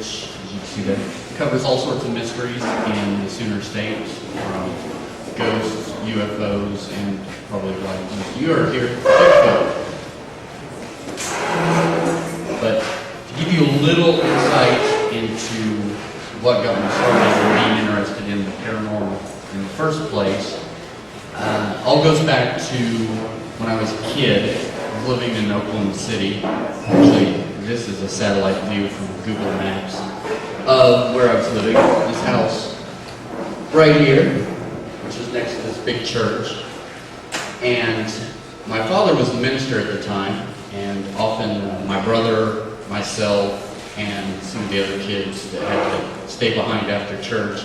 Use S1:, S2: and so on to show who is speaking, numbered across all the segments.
S1: which, as you can see there, covers all sorts of mysteries in the Sooner State, from ghosts, UFOs, and probably like most of you are here, Bigfoot. But to give you a little insight into what got me started in being interested in the paranormal in the first place, all goes back to when I was a kid. I was living in Oklahoma City. Actually, this is a satellite view from Google Maps of where I was living. This house right here, which is next to this big church. And my father was the minister at the time, and often my brother, myself, and some of the other kids that had to stay behind after church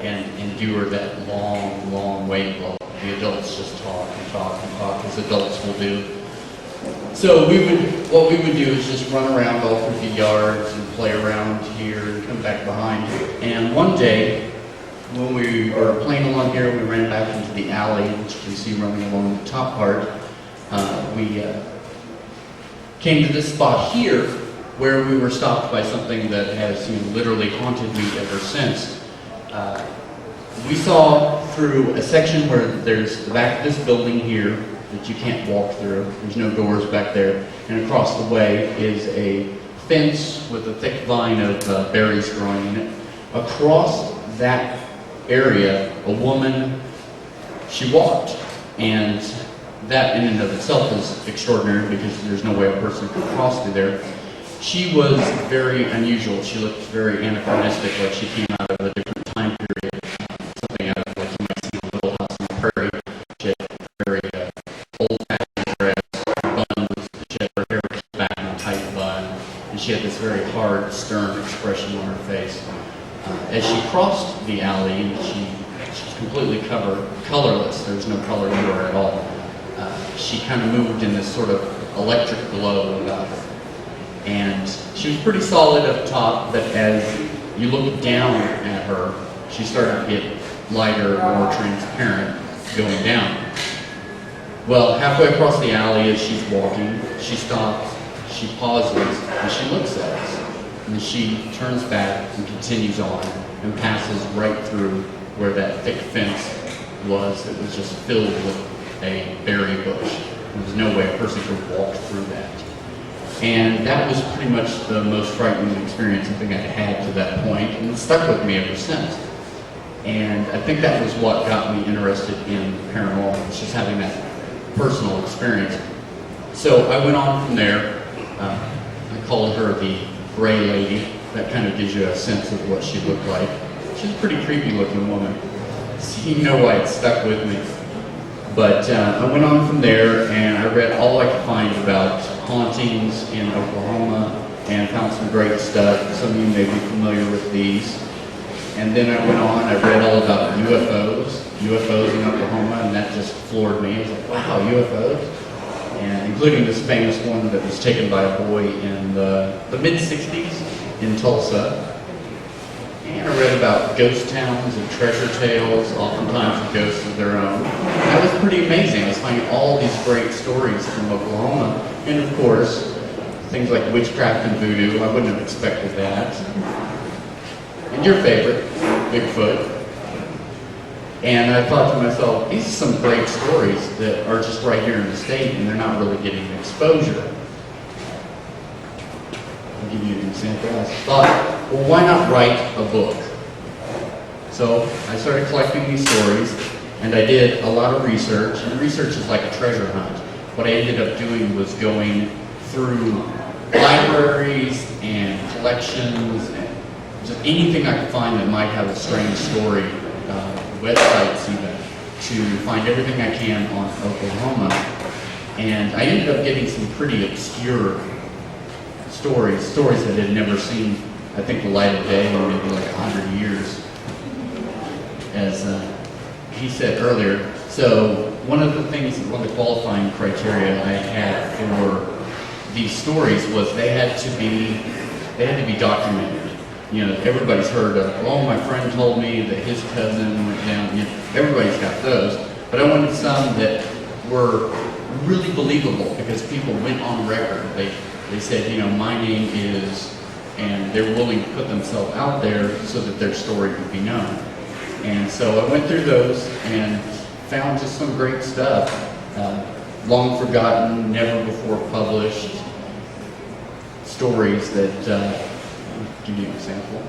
S1: and endure that long wait while the adults just talk and talk and talk, as adults will do. So what we would do is just run around all through the yards and play around here and come back behind. And one day, when we were playing along here, we ran back into the alley, which you can see running along the top part. We came to this spot here where we were stopped by something that has literally haunted me ever since. We saw through a section where there's the back of this building here that you can't walk through. There's no doors back there. And across the way is a fence with a thick vine of berries growing in it. Across that area, a woman, she walked. And that in and of itself is extraordinary because there's no way a person could cross through there. She was very unusual. She looked very anachronistic, like she came out of a different time period. Something out of, like, you might see a Little House on the Prairie. She had very old-fashioned dress. Her bun was, she had her hair pushed back in a tight bun. And she had this very hard, stern expression on her face. As she crossed the alley, she's completely colorless. There was no color to her at all. She kind of moved in this sort of electric glow about her. And she was pretty solid up top, but as you look down at her, she started to get lighter, more transparent going down. Well, halfway across the alley as she's walking, she stops, she pauses, and she looks at us. And she turns back and continues on and passes right through where that thick fence was that was just filled with a berry bush. There was no way a person could walk through that. And that was pretty much the most frightening experience I think I'd had to that point, and it's stuck with me ever since. And I think that was what got me interested in paranormal, was just having that personal experience. So I went on from there. I called her the Gray Lady. That kind of gives you a sense of what she looked like. She's a pretty creepy looking woman. So you know why it stuck with me. But I went on from there, and I read all I could find about hauntings in Oklahoma and found some great stuff. Some of you may be familiar with these. And then I went on, I read all about UFOs in Oklahoma, and that just floored me. I was like, wow, UFOs? And including this famous one that was taken by a boy in the mid-60s in Tulsa. And I read about ghost towns and treasure tales, oftentimes with ghosts of their own. That was pretty amazing. I was finding all these great stories from Oklahoma. And of course, things like witchcraft and voodoo. I wouldn't have expected that. And your favorite, Bigfoot. And I thought to myself, these are some great stories that are just right here in the state, and they're not really getting exposure. I'll give you an example. I thought, well, why not write a book? So I started collecting these stories, and I did a lot of research, and research is like a treasure hunt. What I ended up doing was going through libraries and collections and just anything I could find that might have a strange story, websites even, to find everything I can on Oklahoma. And I ended up getting some pretty obscure stories that had never seen, I think, the light of day in maybe like 100 years, as he said earlier. So one of the qualifying criteria I had for these stories was they had to be documented. You know, everybody's heard of, oh, my friend told me that his cousin went down. You know, everybody's got those. But I wanted some that were really believable because people went on record. They said, you know, my name is and they were willing to put themselves out there so that their story could be known. And so I went through those and found just some great stuff, long forgotten, never before published stories that, I'll give you an example.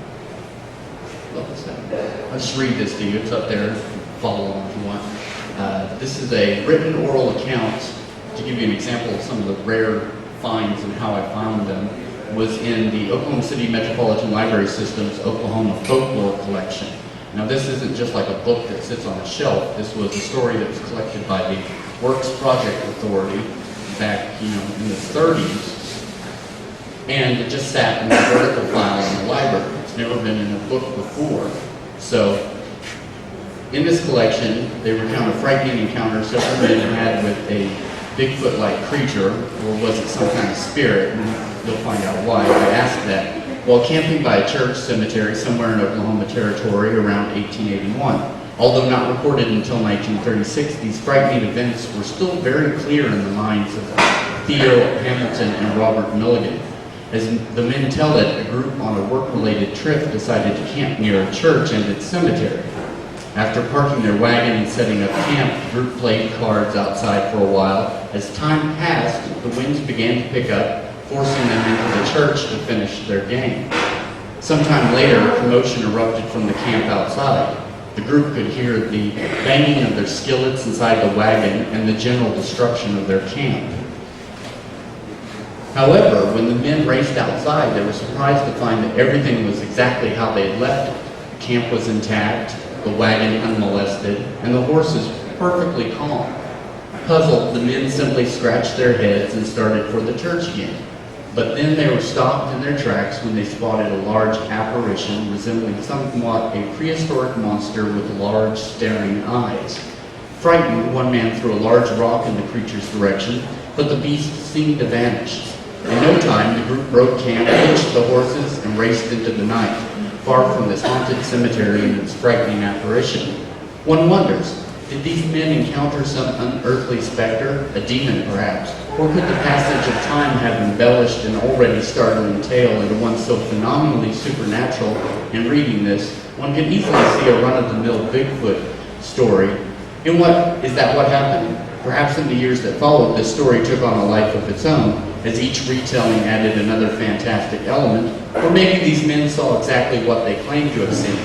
S1: I'll just read this to you. It's up there. Follow along if you want. This is a written oral account, to give you an example of some of the rare finds and how I found them, was in the Oklahoma City Metropolitan Library System's Oklahoma Folklore Collection. Now this isn't just like a book that sits on a shelf. This was a story that was collected by the Works Project Authority back, in the 30s. And it just sat in the vertical file in the library. It's never been in a book before. So in this collection, they recount a frightening encounter several men had with a Bigfoot-like creature, or was it some kind of spirit? And you'll find out why I asked that. While camping by a church cemetery somewhere in Oklahoma Territory around 1881. Although not recorded until 1936, these frightening events were still very clear in the minds of Theo Hamilton and Robert Milligan. As the men tell it, a group on a work-related trip decided to camp near a church and its cemetery. After parking their wagon and setting up camp, the group played cards outside for a while. As time passed, the winds began to pick up, forcing them into the church to finish their game. Sometime later, a commotion erupted from the camp outside. The group could hear the banging of their skillets inside the wagon and the general destruction of their camp. However, when the men raced outside, they were surprised to find that everything was exactly how they had left it. The camp was intact, the wagon unmolested, and the horses perfectly calm. Puzzled, the men simply scratched their heads and started for the church again. But then they were stopped in their tracks when they spotted a large apparition resembling somewhat a prehistoric monster with large, staring eyes. Frightened, one man threw a large rock in the creature's direction, but the beast seemed to vanish. In no time, the group broke camp, hitched the horses, and raced into the night, far from this haunted cemetery and its frightening apparition. One wonders, did these men encounter some unearthly specter, a demon perhaps, or could the passage of time have embellished an already startling tale into one so phenomenally supernatural? In reading this, one could easily see a run-of-the-mill Bigfoot story. And is that what happened? Perhaps in the years that followed, this story took on a life of its own, as each retelling added another fantastic element, or maybe these men saw exactly what they claimed to have seen.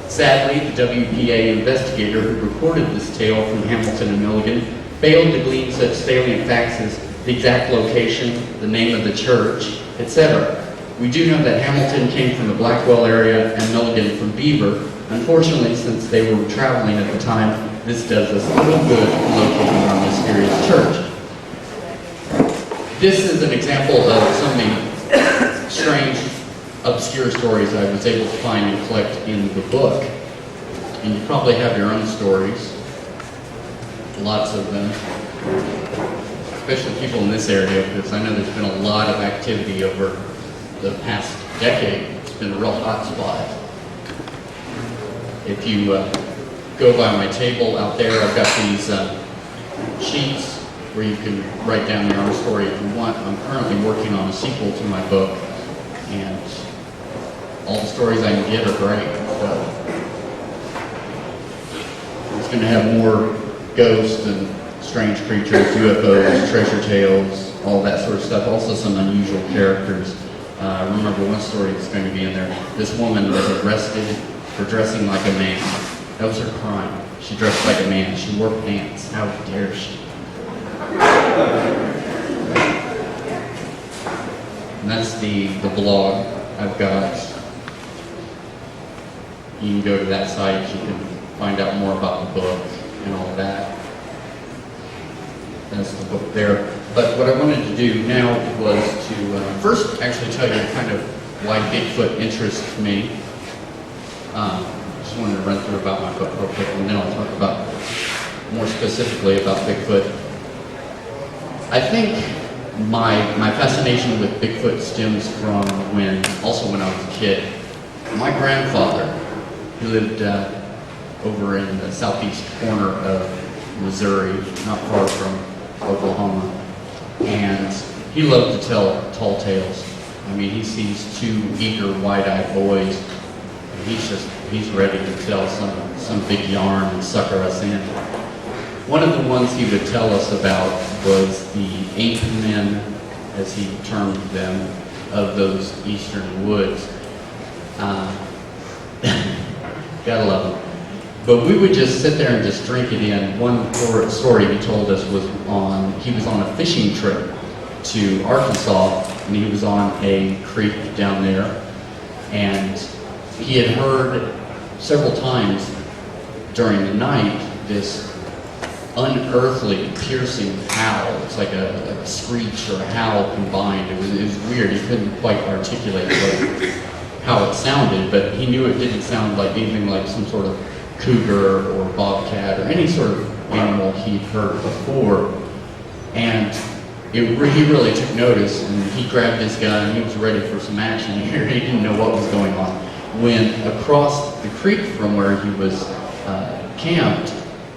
S1: Sadly, the WPA investigator who recorded this tale from Hamilton and Milligan failed to glean such salient facts as the exact location, the name of the church, etc. We do know that Hamilton came from the Blackwell area and Milligan from Beaver. Unfortunately, since they were traveling at the time, this does us little good in locating our mysterious church. This is an example of some of the strange, obscure stories I was able to find and collect in the book. And you probably have your own stories, lots of them, especially people in this area, because I know there's been a lot of activity over the past decade. It's been a real hot spot. If you go by my table out there, I've got these sheets where you can write down your own story if you want. I'm currently working on a sequel to my book, and all the stories I can get are great. It's going to have more ghosts and strange creatures, UFOs, treasure tales, all that sort of stuff. Also some unusual characters. I remember one story that's going to be in there. This woman was arrested for dressing like a man. That was her crime. She dressed like a man. She wore pants. How dare she? And that's the blog I've got. You can go to that site. You can find out more about the book and all that. That's the book there. But what I wanted to do now was to first actually tell you kind of why Bigfoot interests me. Just wanted to run through about my book real quick, and then I'll talk about more specifically about Bigfoot. I think my fascination with Bigfoot stems from when I was a kid. My grandfather, who lived over in the southeast corner of Missouri, not far from Oklahoma, and he loved to tell tall tales. I mean, he sees two eager, wide-eyed boys, and he's ready to tell some big yarn and sucker us in. One of the ones he would tell us about was the 8 men, as he termed them, of those eastern woods. Gotta love them. But we would just sit there and just drink it in. One story he told us was he was on a fishing trip to Arkansas, and he was on a creek down there, and he had heard several times during the night this unearthly, piercing howl. It's like a screech or a howl combined. It was weird. He couldn't quite articulate how it sounded, but he knew it didn't sound like anything like some sort of cougar or bobcat or any sort of animal he'd heard before. And he really took notice, and he grabbed his gun and he was ready for some action here. He didn't know what was going on. When across the creek from where he was camped,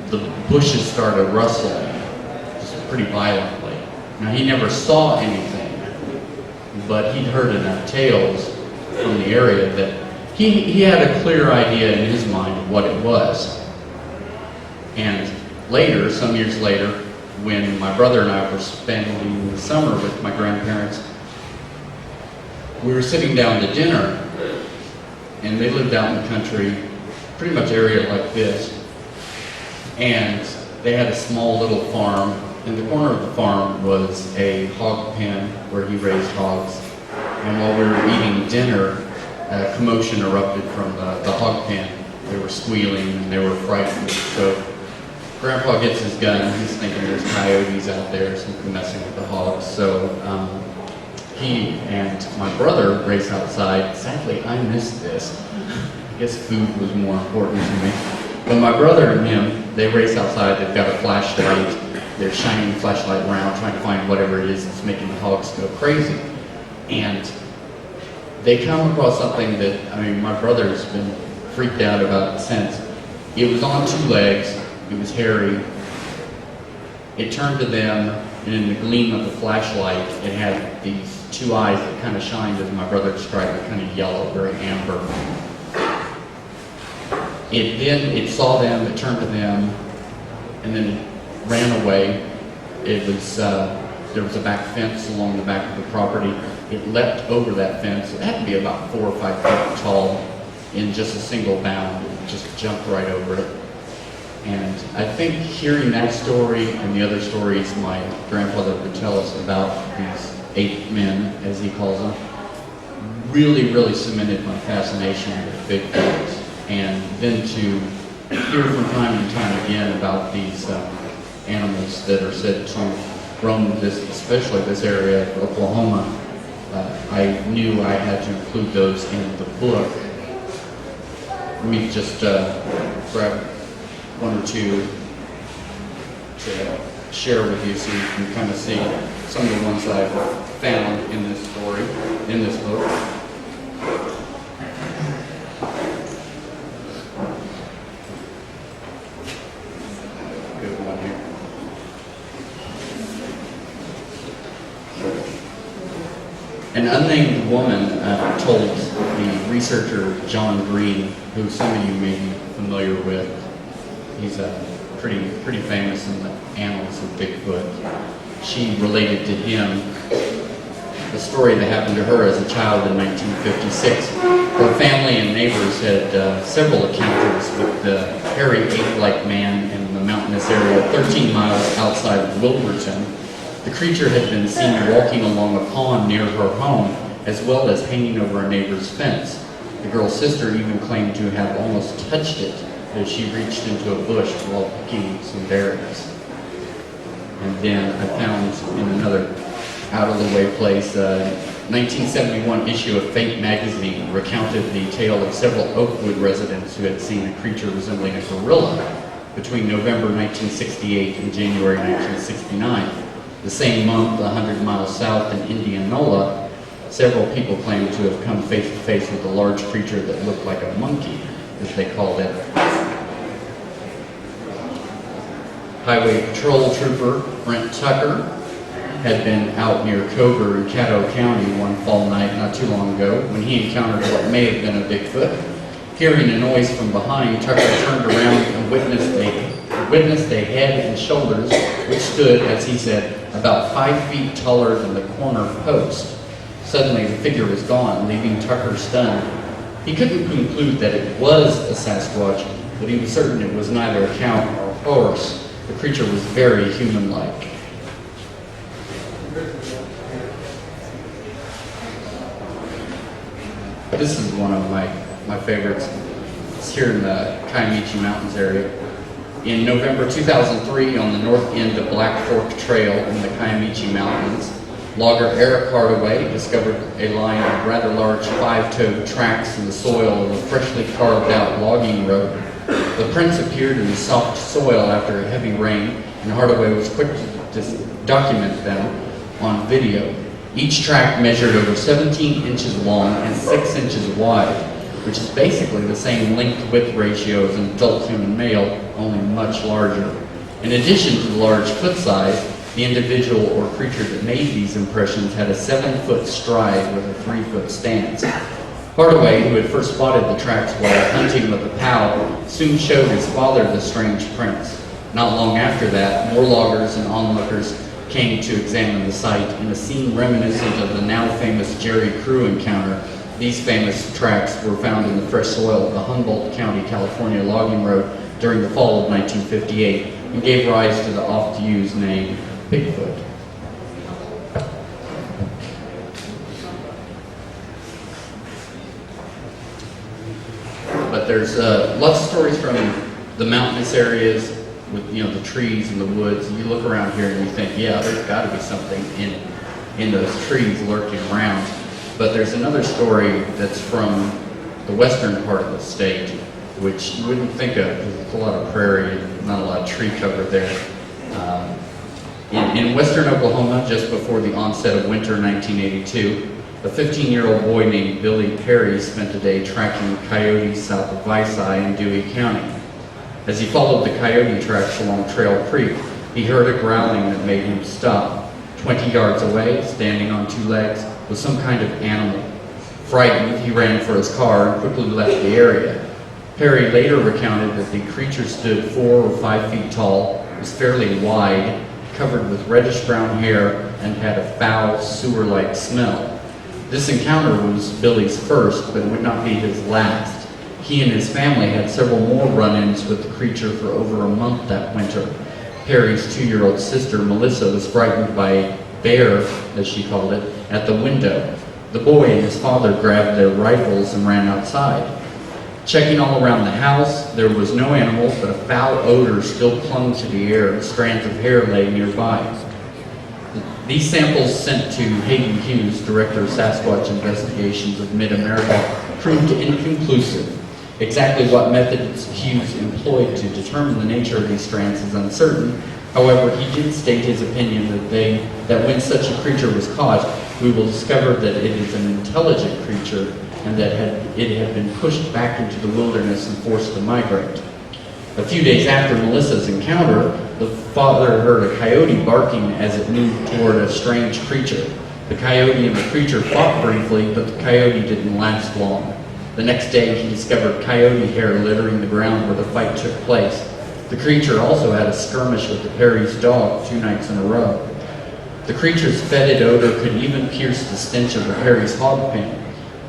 S1: the bushes started rustling just pretty violently. Now, he never saw anything, but he'd heard enough tales from the area that he had a clear idea in his mind of what it was. And later, some years later, when my brother and I were spending the summer with my grandparents, we were sitting down to dinner, and they lived out in the country, pretty much area like this, and they had a small little farm. In the corner of the farm was a hog pen where he raised hogs, and while we were eating dinner, a commotion erupted from the hog pen. They were squealing and they were frightened. So Grandpa gets his gun and he's thinking there's coyotes out there, something messing with the hogs. So he and my brother race outside. Sadly, I missed this. I guess food was more important to me. But my brother and him, they race outside. They've got a flashlight. They're shining the flashlight around, trying to find whatever it is that's making the hogs go crazy. And they come across something that, I mean, my brother's been freaked out about since. It was on 2 legs. It was hairy. It turned to them, and in the gleam of the flashlight, it had these 2 eyes that kind of shined, as my brother described it, kind of yellow, very amber. It saw them, it turned to them, and then it ran away. It was, there was a back fence along the back of the property. It leapt over that fence. It had to be about 4 or 5 feet tall in just a single bound. It just jumped right over it. And I think hearing that story and the other stories my grandfather would tell us about these 8 men, as he calls them, really cemented my fascination with Bigfoot. And then to hear from time to time again about these animals that are said to roam this, especially this area of Oklahoma, I knew I had to include those in the book. Let me just grab 1 or 2 to share with you so you can kind of see some of the ones I've found in this story, in this book. Good one here. An unnamed woman told the researcher John Green, who some of you may be familiar with. He's pretty famous in the annals of Bigfoot. She related to him the story that happened to her as a child in 1956. Her family and neighbors had several encounters with the hairy ape-like man in the mountainous area 13 miles outside of Wilburton. The creature had been seen walking along a pond near her home, as well as hanging over a neighbor's fence. The girl's sister even claimed to have almost touched it as she reached into a bush while picking some berries. And then I found in another out-of-the-way place, 1971 issue of Fate magazine recounted the tale of several Oakwood residents who had seen a creature resembling a gorilla between November 1968 and January 1969. The same month, 100 miles south in Indianola, several people claimed to have come face-to-face with a large creature that looked like a monkey, as they called it. Highway Patrol Trooper Brent Tucker had been out near Cover in Caddo County one fall night not too long ago when he encountered what may have been a Bigfoot. Hearing a noise from behind, Tucker turned around and witnessed a head and shoulders which stood, as he said, about 5 feet taller than the corner post. Suddenly the figure was gone, leaving Tucker stunned. He couldn't conclude that it was a Sasquatch, but he was certain it was neither a cow nor a horse. The creature was very human-like. This is one of my favorites. It's here in the Kiamichi Mountains area. In November 2003, on the north end of Black Fork Trail in the Kiamichi Mountains, logger Eric Hardaway discovered a line of rather large 5-toed tracks in the soil of a freshly carved out logging road. The prints appeared in the soft soil after a heavy rain, and Hardaway was quick to document them on video. Each track measured over 17 inches long and 6 inches wide, which is basically the same length-width ratio as an adult human male, only much larger. In addition to the large foot size, the individual or creature that made these impressions had a 7-foot stride with a 3-foot stance. Hardaway, who had first spotted the tracks while hunting with a pal, soon showed his father the strange prints. Not long after that, more loggers and onlookers came to examine the site in a scene reminiscent of the now famous Jerry Crew encounter. These famous tracks were found in the fresh soil of the Humboldt County, California logging road during the fall of 1958 and gave rise to the oft-used name Bigfoot. But there's lots of stories from the mountainous areas with the trees and the woods. You look around here and you think, yeah, there's got to be something in those trees lurking around. But there's another story that's from the western part of the state, which you wouldn't think of because there's a lot of prairie and not a lot of tree cover there. In western Oklahoma, just before the onset of winter 1982, a 15-year-old boy named Billy Perry spent a day tracking coyotes south of Vici in Dewey County. As he followed the coyote tracks along Trail Creek, he heard a growling that made him stop. 20 yards away, standing on 2 legs, was some kind of animal. Frightened, he ran for his car and quickly left the area. Perry later recounted that the creature stood 4 or 5 feet tall, was fairly wide, covered with reddish-brown hair, and had a foul, sewer-like smell. This encounter was Billy's first, but would not be his last. He and his family had several more run-ins with the creature for over a month that winter. Perry's 2-year-old sister, Melissa, was frightened by a bear, as she called it, at the window. The boy and his father grabbed their rifles and ran outside. Checking all around the house, there was no animal, but a foul odor still clung to the air, and strands of hair lay nearby. These samples sent to Hayden Hughes, Director of Sasquatch Investigations of Mid-America, proved inconclusive. Exactly what methods Hughes employed to determine the nature of these strands is uncertain. However, he did state his opinion that when such a creature was caught, we will discover that it is an intelligent creature and that it had been pushed back into the wilderness and forced to migrate. A few days after Melissa's encounter, the father heard a coyote barking as it moved toward a strange creature. The coyote and the creature fought briefly, but the coyote didn't last long. The next day, he discovered coyote hair littering the ground where the fight took place. The creature also had a skirmish with the Perry's dog 2 nights in a row. The creature's fetid odor could even pierce the stench of the Perry's hog pen.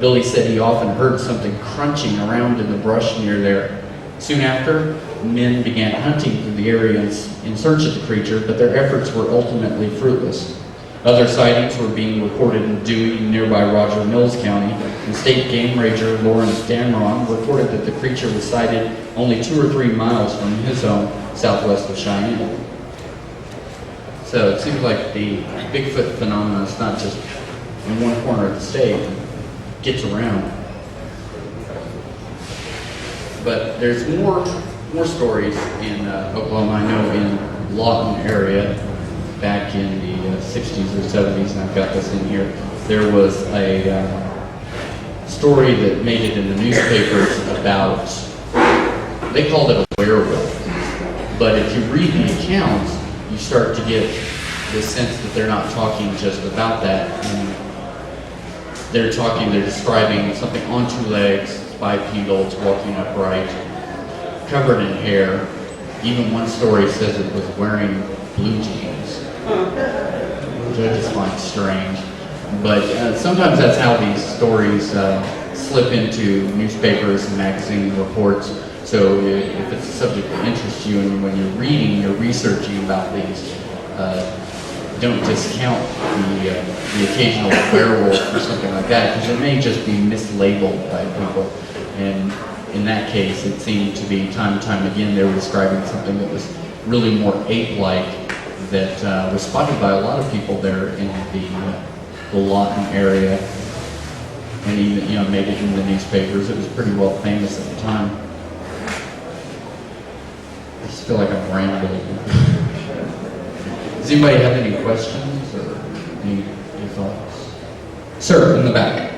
S1: Billy said he often heard something crunching around in the brush near there. Soon after, men began hunting through the area in search of the creature, but their efforts were ultimately fruitless. Other sightings were being reported in Dewey and nearby Roger Mills County, and state game ranger Lawrence Damron reported that the creature was sighted only 2 or 3 miles from his home southwest of Cheyenne. So it seems like the Bigfoot phenomenon is not just in one corner of the state, it gets around. But there's more stories in Oklahoma. I know in Lawton area, back in the 60s or 70s, and I've got this in here, there was a story that made it in the newspapers about, they called it a werewolf. But if you read the accounts, you start to get the sense that they're not talking just about that. And they're describing something on two legs, it's bipedal, it's walking upright, covered in hair. Even one story says it was wearing blue jeans, which I just find strange. But sometimes that's how these stories slip into newspapers and magazine reports. So if it's a subject that interests you, and when you're reading, you're researching about these, don't discount the occasional werewolf or something like that, because it may just be mislabeled by people. And in that case, it seemed to be time and time again they were describing something that was really more ape-like, that was spotted by a lot of people there in the Lawton area, and even made it in the newspapers. It was pretty well famous at the time. I just feel like I'm rambling. Does anybody have any questions or any thoughts? Sir, in the back.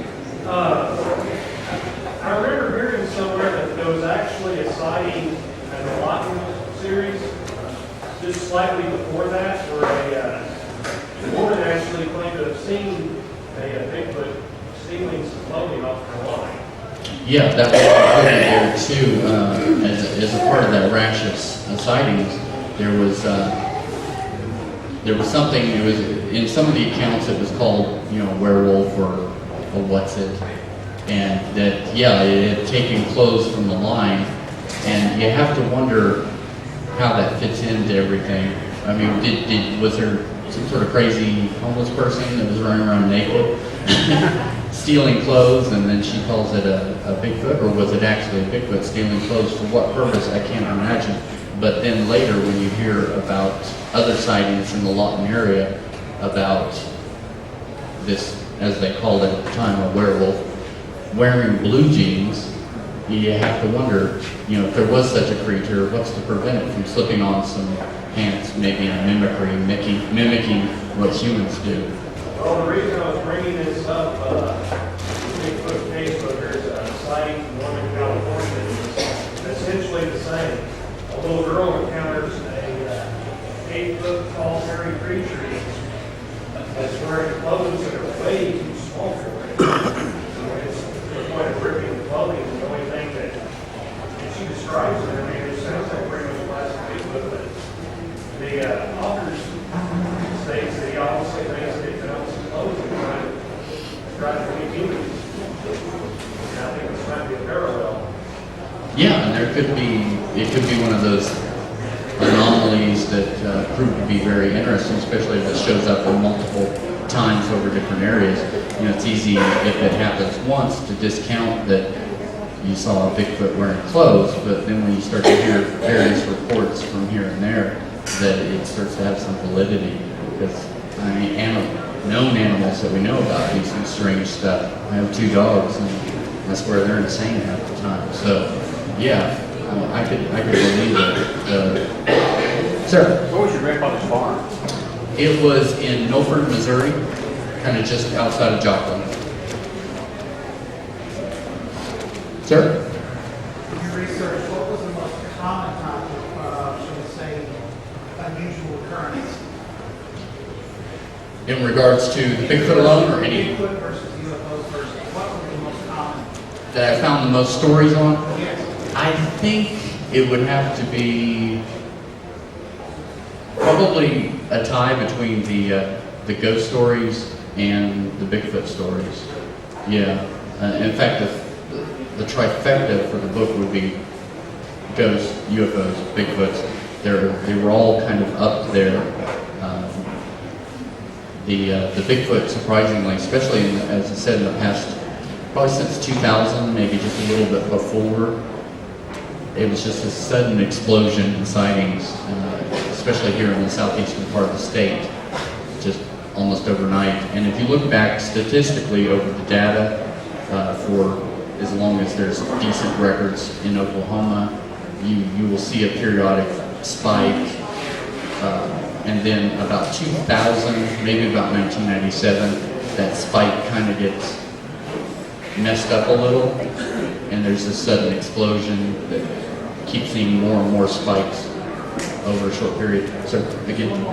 S2: I remember hearing somewhere that there was actually a sighting in the Lawton series, just slightly before that, where a woman actually claimed to have seen a Bigfoot stealing some clothing off her line.
S1: Yeah, that was included there too. As a part of that rash of sightings, there was something. It was in some of the accounts. It was called, werewolf or what's it, and that it had taken clothes from the line, and you have to wonder how that fits into everything. I mean, was there some sort of crazy homeless person that was running around naked, stealing clothes, and then she calls it a Bigfoot, or was it actually a Bigfoot stealing clothes? For what purpose? I can't imagine. But then later, when you hear about other sightings in the Lawton area about this, as they called it at the time, a werewolf, wearing blue jeans, you have to wonder, if there was such a creature, what's to prevent it from slipping on some pants, maybe in mimicry, mimicking what humans do?
S2: Well, the reason I was bringing this up, Bigfoot Facebook, there's a sighting from one in California that's essentially the same. A little girl encounters a 8-foot tall hairy creature that's wearing clothes that are way too small for her. It's to the point of ripping the clothing. The only thing that she describes it, it sounds like pretty much classic Bigfoot, but the authors states that he obviously thinks that he found some clothes and tried to be human. And I think this might be a parallel.
S1: Yeah, and it could be one of those anomalies that prove to be very interesting, especially if it shows up in multiple times over different areas. It's easy, if it happens once, to discount that you saw a Bigfoot wearing clothes, but then when you start to hear various reports from here and there, that it starts to have some validity, because known animals that we know about do some strange stuff. I have 2 dogs, and I swear they're insane half the time. So, yeah, I could believe it. Sir?
S3: What was your grandfather's farm?
S1: It was in Milford, Missouri, kind of just outside of Joplin. Sir?
S4: Your research, what was the most common type of, shall we say, unusual occurrence?
S1: In regards to the Bigfoot alone, or any?
S4: Bigfoot versus UFOs versus, what was the most common?
S1: That I found the most stories on?
S4: Yes.
S1: I think it would have to be probably a tie between the ghost stories and the Bigfoot stories. Yeah. In fact, the trifecta for the book would be ghosts, UFOs, Bigfoots. They were all kind of up there. The Bigfoot, surprisingly, especially as I said in the past, probably since 2000, maybe just a little bit before, it was just a sudden explosion in sightings, especially here in the southeastern part of the state, just almost overnight. And if you look back statistically over the data for as long as there's decent records in Oklahoma, you will see a periodic spike. And then about 2000, maybe about 1997, that spike kind of gets messed up a little, and there's this sudden explosion that keeps seeing more and more spikes over a short period. So again,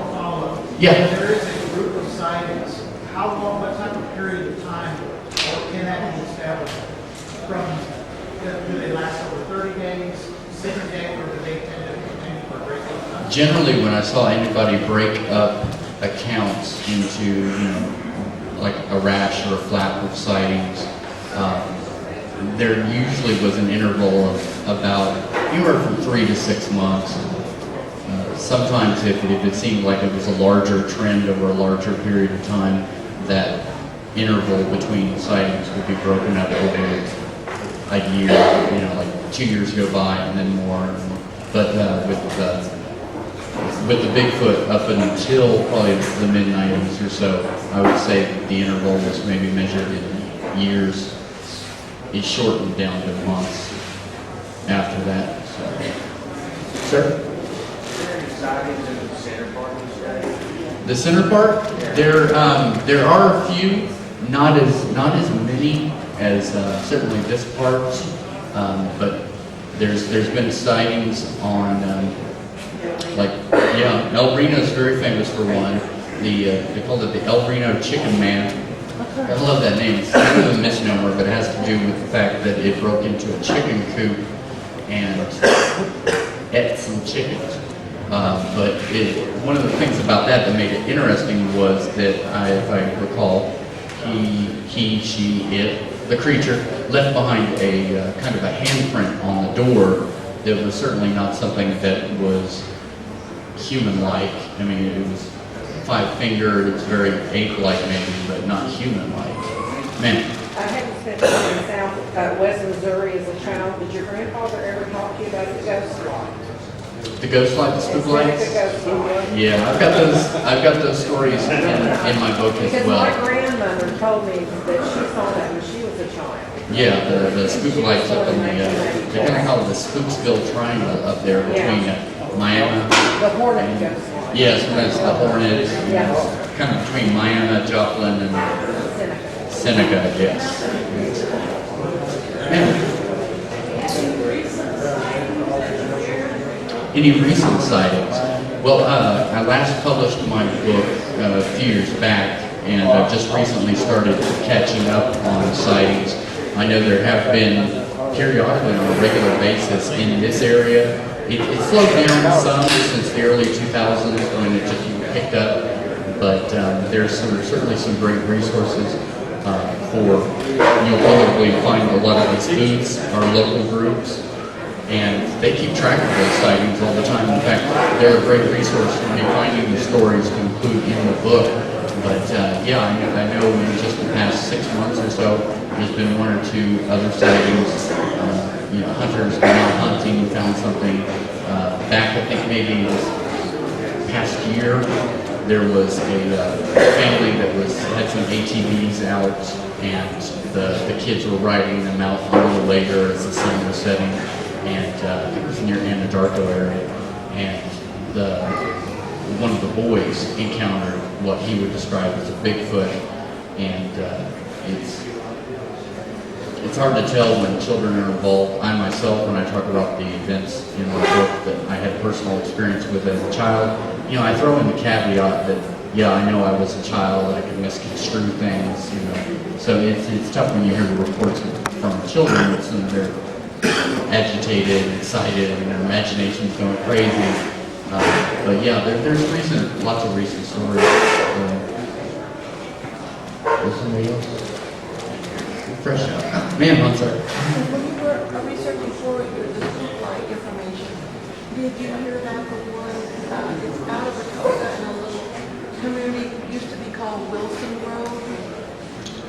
S1: Yeah.
S4: When there is a group of sightings, how long, what type of period of time or can that be established from, do they last over 30 days, 60 days, or do they tend to continue for a great deal of time?
S1: Generally, when I saw anybody break up accounts into, like a rash or a flap of sightings, there usually was an interval of about anywhere from 3 to 6 months. Sometimes if it seemed like it was a larger trend over a larger period of time, that interval between sightings would be broken up over a year, like 2 years go by and then more. But with the Bigfoot up until probably the mid-90s or so, I would say that the interval was maybe measured in years. It shortened down to months after that. So. Sir? The center part, there are a few, not as many as certainly this part, but there's been sightings on El Reno's very famous for one. They call it the El Reno Chicken Man. I love that name. It's kind of a misnomer, but it has to do with the fact that it broke into a chicken coop and ate some chickens. But one of the things about that made it interesting was that, if I recall, the creature left behind a kind of a handprint on the door that was certainly not something that was human-like. I mean, it was 5-fingered, it's very ape-like maybe, but not human-like. Man.
S3: I hadn't spent time in South West Missouri as a child. Did your grandfather ever talk to you about the ghost light?
S1: The ghost light, the spook lights? Yeah, I've got those stories in my book as
S3: because
S1: well.
S3: my grandmother told me that she saw that when she was a child.
S1: Yeah, the spook lights up in they kind of call it the Spooksville Triangle up there between Miami.
S3: The Hornet ghost light.
S1: Yes, that's the Hornet.
S3: Yeah.
S1: Kind of between Miami, Joplin, and Seneca, yes. Any recent sightings? Well, I last published my book a few years back, and I've just recently started catching up on sightings. I know there have been periodically on a regular basis in this area. It slowed down some since the early 2000s when it just picked up, but there's certainly some great resources for, you'll probably find a lot of these booths are local groups, and they keep track of those sightings all the time. In fact, they're a great resource for me finding the stories to include in the book. But I know in just the past 6 months or so, there's been 1 or 2 other sightings. Hunters went out hunting, found something. Back, I think maybe this past year, there was a family that had some ATVs out, and the kids were riding them out a little later as the sun was setting, and I think it was near Anadarko area, and one of the boys encountered what he would describe as a Bigfoot, and it's hard to tell when children are involved. I myself, when I talk about the events in my book that I had personal experience with as a child, I throw in the caveat that, I know I was a child, I could misconstrue things, So it's tough when you hear the reports from children, and they're agitated, excited, and their imagination's going crazy. But there's lots of recent stories. Was somebody else? Fresh out. Ma'am, I'm sorry.
S5: When you were researching for the spook light information, did you hear about the one, it's out of Dakota in a little community, used to be called Wilson Grove?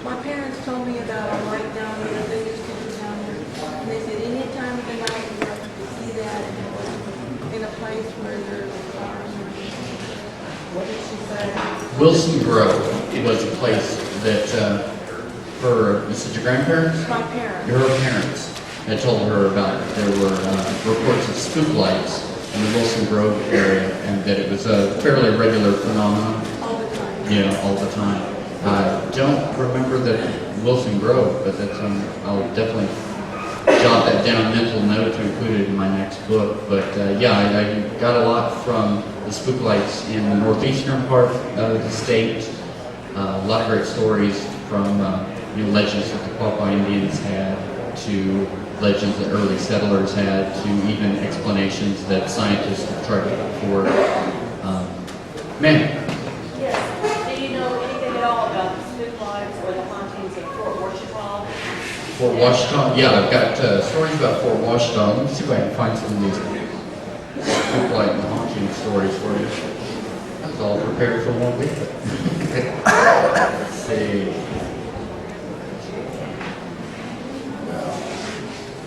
S5: My parents told me about a light down there, they used to do down there, and they said any time of the night you have to see that, and it was in a place where there's cars. What did she say?
S1: Wilson Grove was a place that is it your grandparents?
S5: My parents.
S1: Her parents had told her about there were reports of spook lights in the Wilson Grove area, and that it was a fairly regular phenomenon.
S5: All the time.
S1: Yeah, all the time. I don't remember that Wilson Grove, but that's I'll definitely jot that down, mental note to include it in my next book. But I got a lot from the spook lights in the northeastern part of the state. A lot of great stories from legends that the Quapaw Indians had, to legends that early settlers had, to even explanations that scientists have tried to put forward. Ma'am?
S6: Yes. Do you know anything at all about the spook lights or the hauntings of Fort Washita?
S1: Fort Washita? Yeah, I've got stories about Fort Washita. Let me see if I can find some of these spook light and haunting stories for you. I was all prepared for one week. Let's see.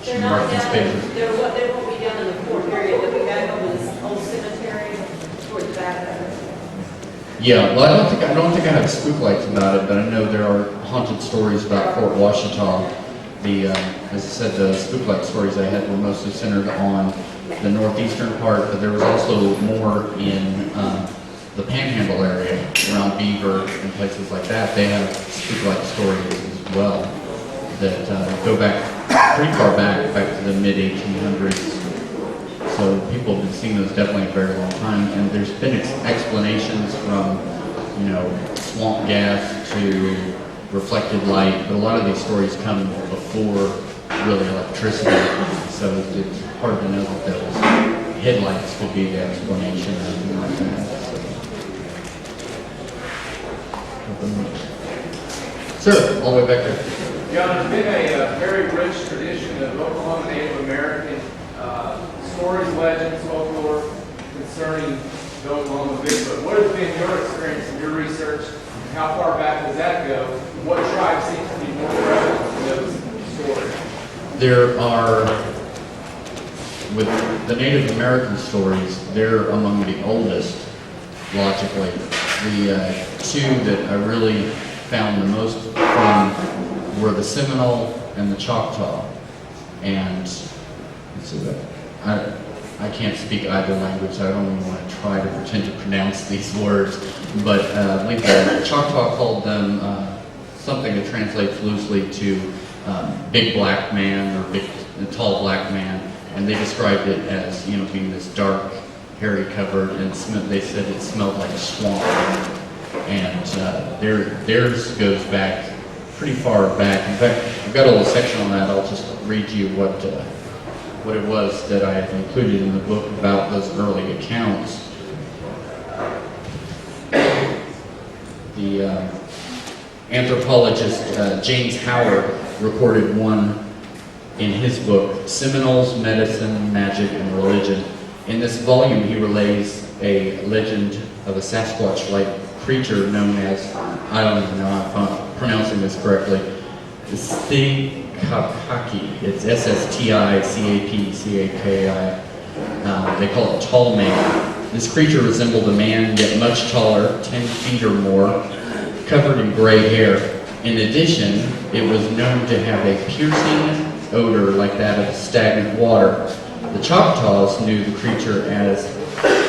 S6: They're
S1: Mark
S6: not
S1: these
S6: down,
S1: pages.
S6: they won't be down in the fort area, they'll be back over this old cemetery towards that.
S1: Yeah, well, I don't think I have spook lights about it, but I know there are haunted stories about Fort Washita. As I said, the spook light stories I had were mostly centered on the northeastern part, but there was also more in the Panhandle area around Beaver and places like that. They have spook light stories as well that go back pretty far back to the mid 1800s. So people have been seeing those definitely a very long time, and there's been explanations from, swamp gas to reflected light, but a lot of these stories come before really electricity, so it's hard to know that those headlights could be the explanation or anything like that. Sir, all the way back there.
S7: John, there's been a very rich tradition of Oklahoma Native American stories, legends, folklore concerning the Oklahoma Bigfoot. What has been your experience and your research? How far back does that go? What tribe seems to be more prevalent in those stories?
S1: There are, with the Native American stories, they're among the oldest, logically. The two that I really found the most from were the Seminole and the Choctaw. And let's see that. I can't speak either language, so I don't even want to try to pretend to pronounce these words. But I believe the Choctaw called them something that translates loosely to big black man or big tall black man, and they described it as being this dark, hairy covered, and they said it smelled like a swamp. And theirs goes back pretty far back. In fact, I've got a little section on that. I'll just read you what it was that I have included in the book about those early accounts. The anthropologist James Howard recorded one in his book, Seminoles, Medicine, Magic, and Religion. In this volume, he relays a legend of a Sasquatch-like creature known as, I don't even know if I'm pronouncing this correctly, Stikapaki. It's Ssticappcaki. They call it Tall Man. This creature resembled a man, yet much taller, 10 feet or more, covered in gray hair. In addition, it was known to have a piercing odor like that of stagnant water. The Choctaws knew the creature as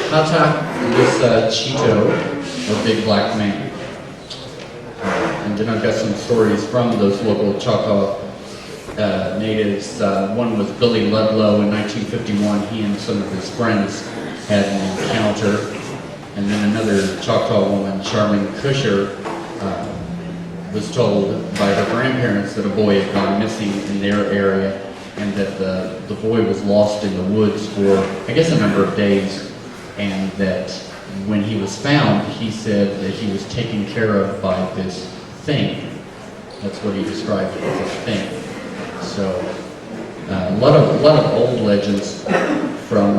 S1: Hata Chito, or Big Black Man. And then I've got some stories from those local Choctaw natives. One was Billy Ludlow in 1951. He and some of his friends had an encounter. And then another Choctaw woman, Charlene Cusher, was told by her grandparents that a boy had gone missing in their area, and that the boy was lost in the woods for, I guess, a number of days, and that when he was found, he said that he was taken care of by this thing. That's what he described it as, a thing. So a lot of old legends from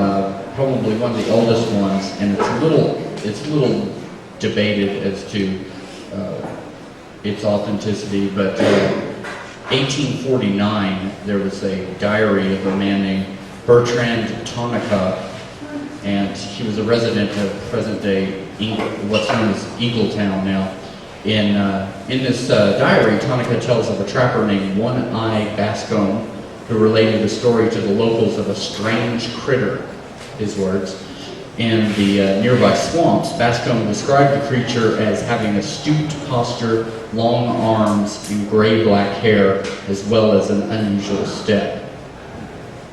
S1: probably one of the oldest ones, and it's a little debated as to its authenticity, but 1849 there was a diary of a man named Bertrand Tonica, and he was a resident of present-day what's known as Eagletown now. In this diary, Tonica tells of a trapper named One-Eye Bascombe who related a story to the locals of a strange critter, his words. In the nearby swamps, Bascombe described the creature as having a stooped posture, long arms, and gray-black hair, as well as an unusual step.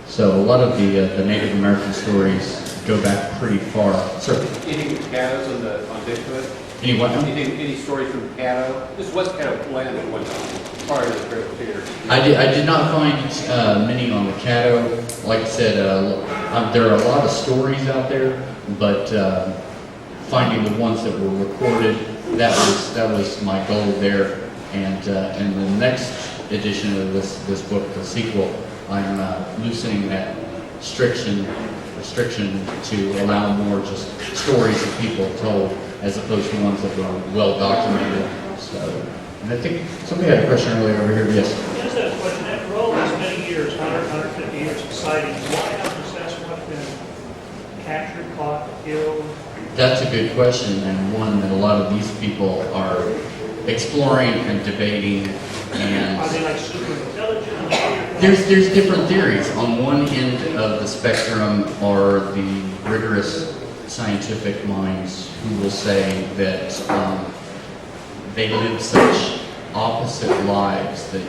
S1: So a lot of the Native American stories go back pretty far. Sir,
S8: Anything with Caddos on Bigfoot?
S1: any what now?
S8: Any stories from Caddo? This was Caddo land at one time, prior to the critical theater.
S1: I did not find many on the Caddo. Like I said, there are a lot of stories out there, but finding the ones that were recorded, that was my goal there. And in the next edition of this book, the sequel, I'm loosening that restriction to allow more just stories that people told, as opposed to ones that were well documented. So, and I think somebody had a question earlier over here. Yes.
S2: Just a question, after all these many years, 150 years of sightings, why hasn't Sasquatch been captured, caught, killed?
S1: That's a good question, and one that a lot of these people are exploring and debating. And
S2: Are they like super intelligent?
S1: there's different theories. On one end of the spectrum are the rigorous scientific minds who will say that they live such opposite lives that,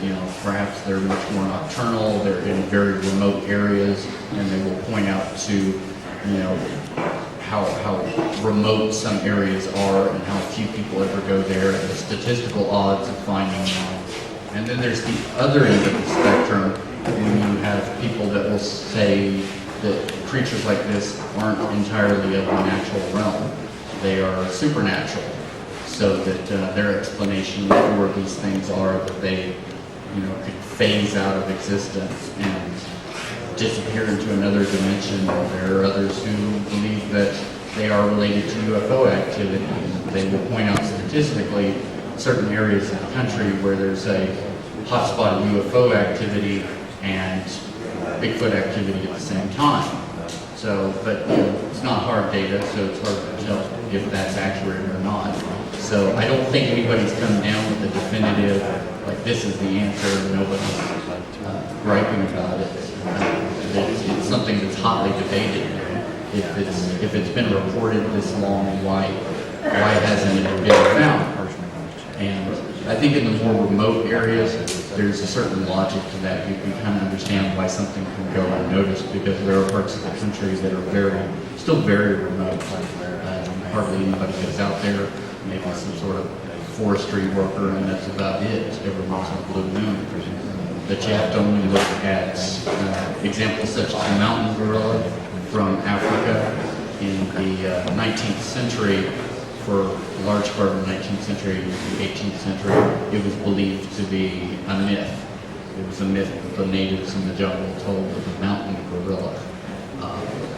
S1: perhaps they're much more nocturnal, they're in very remote areas, and they will point out to, how remote some areas are and how few people ever go there, and the statistical odds of finding one. And then there's the other end of the spectrum when you have people that will say that creatures like this aren't entirely of the natural realm. They are supernatural, so that their explanation for these things are that they, could phase out of existence and disappear into another dimension. There are others who believe that they are related to UFO activity. They will point out statistically certain areas of the country where there's a hotspot of UFO activity and Bigfoot activity at the same time. So, but it's not hard data, so it's hard to tell if that's accurate or not. So I don't think anybody's come down with a definitive, like this is the answer, nobody's griping about it. It's something that's hotly debated. If it's been reported this long, why hasn't it been found? And I think in the more remote areas, there's a certain logic to that. You can kind of understand why something can go unnoticed, because there are parts of the country that are still very remote. Hardly anybody goes out there, maybe some sort of forestry worker, and that's about it. Every once in a blue moon. But you have to only look at examples such as the mountain gorilla from Africa in the 19th century. For a large part of the 19th century, the 18th century, it was believed to be a myth. It was a myth that the natives in the jungle told of the mountain gorilla.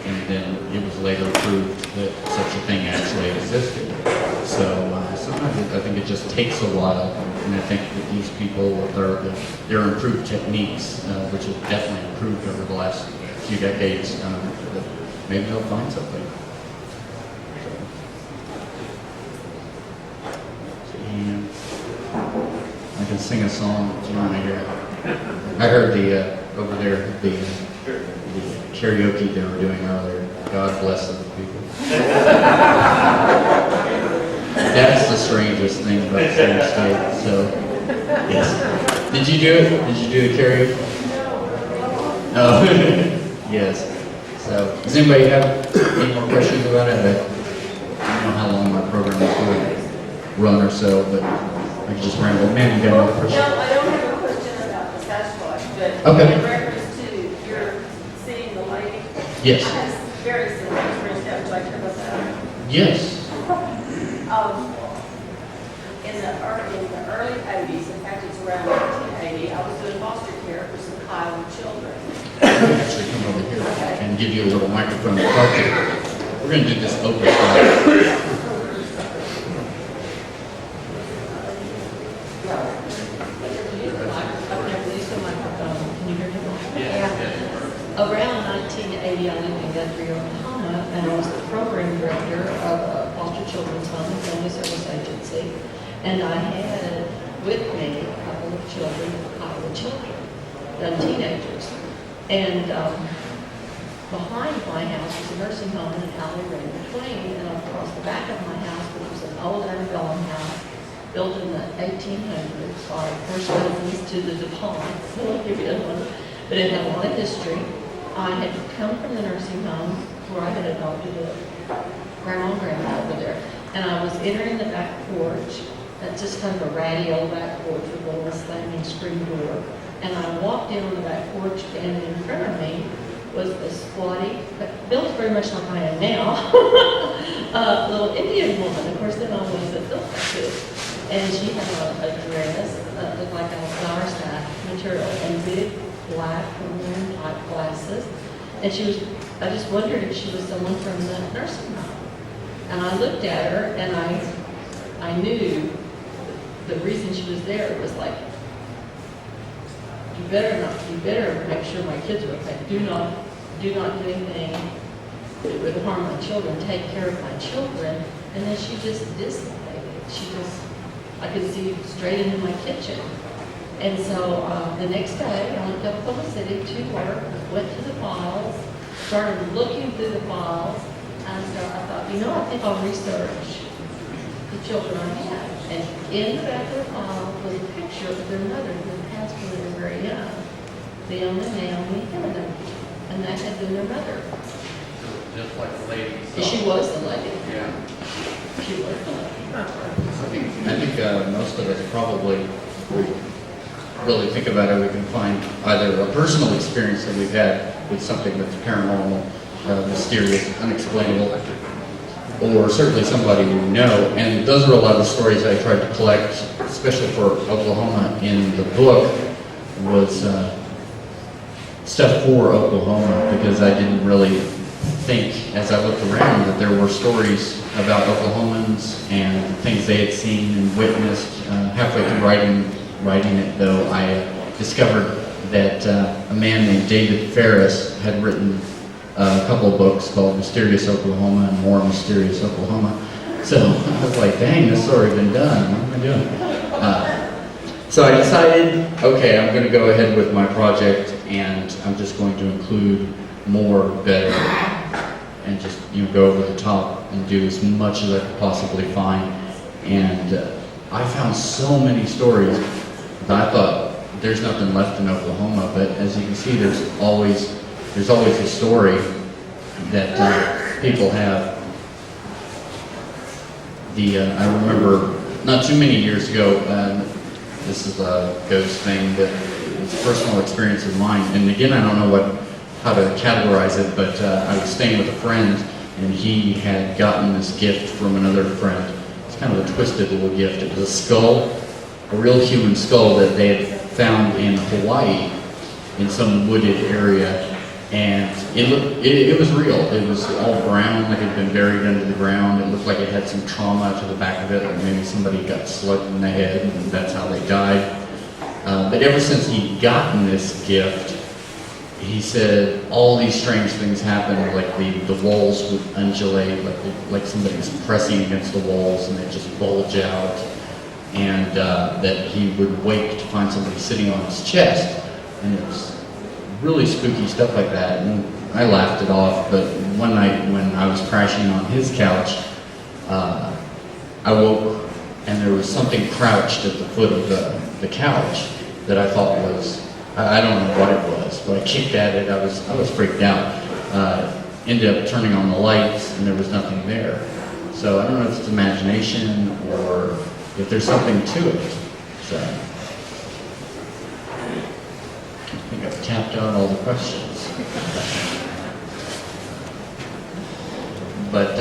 S1: And then it was later proved that such a thing actually existed. So sometimes I think it just takes a while, and I think that these people, with their improved techniques, which have definitely improved over the last few decades, that maybe they'll find something. I can sing a song if you want to hear it. I heard over there the karaoke they were doing earlier. God bless the people. That's the strangest thing about the same state. So, yes. Did you do it? Did you do the karaoke? No. Oh, yes. So, does anybody have any more questions about it? I don't know how long my program is going to run or so, but I can just ramble. Man, you got another question?
S6: No, I don't have a question about the Sasquatch, but
S1: Okay.
S6: in reference to your seeing the lady.
S1: Yes.
S6: I have very similar experience. Would you like to tell us that?
S1: Yes.
S6: In the early 80s, in fact, it's around 1980, I was doing foster care for some Kyle children.
S1: Actually, come over here and give you a little microphone to talk to. We're going to do this open style.
S9: Around 1980, I lived in Guthrie, Oklahoma, and I was the program director of a foster children's home and family service agency. And I had with me a couple of children, Iowa children, young teenagers. And behind my house was a nursing home and an alley right between. And across the back of my house, which was an old antebellum house built in the 1800s by first cousins to the DuPont. I'll give you that one. But it had a lot of history. I had come from the nursing home where I had adopted a grandma and grandpa over there. And I was entering the back porch. That's just kind of a ratty old back porch with a little slamming screen door. And I walked in on the back porch, and in front of me was a squatty, but built very much like I am now, a little Indian woman. Of course, then I wasn't built like this. And she had a dress that looked like a flower sack material and big black woman type glasses. And she was, I just wondered if she was someone from the nursing home. And I looked at her, and I knew the reason she was there was like, you better make sure my kids are okay. Do not do anything that would harm my children. Take care of my children. And then she just dissipated. I could see straight into my kitchen. And so the next day, I went to Oklahoma City to work, went to the files, started looking through the files, and so I thought, I think I'll research the children I had. And in the back of the file was a picture of their mother who had passed when they were very young, Leona Naomi Hillman, and that had been their mother.
S1: Just like the lady.
S9: She was the lady.
S1: Yeah.
S9: She was the lady.
S1: I think most of us probably really think about it. We can find either a personal experience that we've had with something that's paranormal, mysterious, unexplainable, or certainly somebody we know. And those are a lot of the stories I tried to collect, especially for Oklahoma in the book, was stuff for Oklahoma, because I didn't really think, as I looked around, that there were stories about Oklahomans and things they had seen and witnessed. Halfway through writing it, though, I discovered that a man named David Ferris had written a couple of books called Mysterious Oklahoma and More Mysterious Oklahoma. So I was like, dang, this has already been done. What am I doing? So I decided, okay, I'm going to go ahead with my project, and I'm just going to include more better, and just go over the top and do as much as I could possibly find. And I found so many stories that I thought there's nothing left in Oklahoma. But as you can see, there's always a story that people have. I remember not too many years ago. This is a ghost thing, but it's a personal experience of mine. And again, I don't know how to categorize it, but I was staying with a friend, and he had gotten this gift from another friend. It's kind of a twisted little gift. It was a skull, a real human skull that they had found in Hawaii in some wooded area. And it was real. It was all brown, like it had been buried under the ground. It looked like it had some trauma to the back of it, like maybe somebody got slugged in the head, and that's how they died. But ever since he'd gotten this gift, he said all these strange things happened, like the walls would undulate, like somebody was pressing against the walls, and they'd just bulge out, and that he would wake to find somebody sitting on his chest, and it was really spooky stuff like that. And I laughed it off, but one night when I was crashing on his couch, I woke, and there was something crouched at the foot of the couch that I thought was, I don't know what it was, but I kicked at it. I was freaked out. Ended up turning on the lights, and there was nothing there. So I don't know if it's imagination or if there's something to it. So I think I've tapped out all the questions. But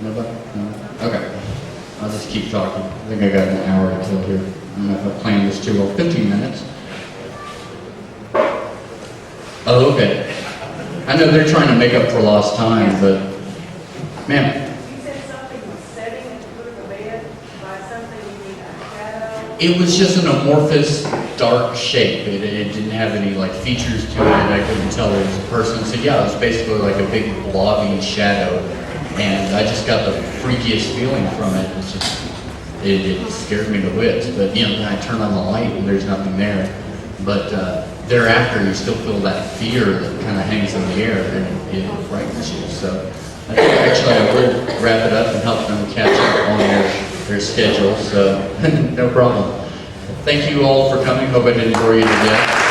S1: nobody? No? Okay. I'll just keep talking. I think I got an hour to kill here. I don't know if I planned this too well. 15 minutes. Oh, okay. I know they're trying to make up for lost time, but ma'am.
S6: You said something was setting at the foot of the bed by something you need a shadow.
S1: It was just an amorphous, dark shape. It didn't have any features to it. I couldn't tell it was a person. So yeah, it was basically like a big blobby shadow. And I just got the freakiest feeling from it. It's just, it scared me to wits. But then I turn on the light and there's nothing there. But thereafter, you still feel that fear that kind of hangs in the air, and it frightens you. So I think actually I will wrap it up and help them catch up on their schedule. So no problem. Thank you all for coming. Hope I didn't bore you to death.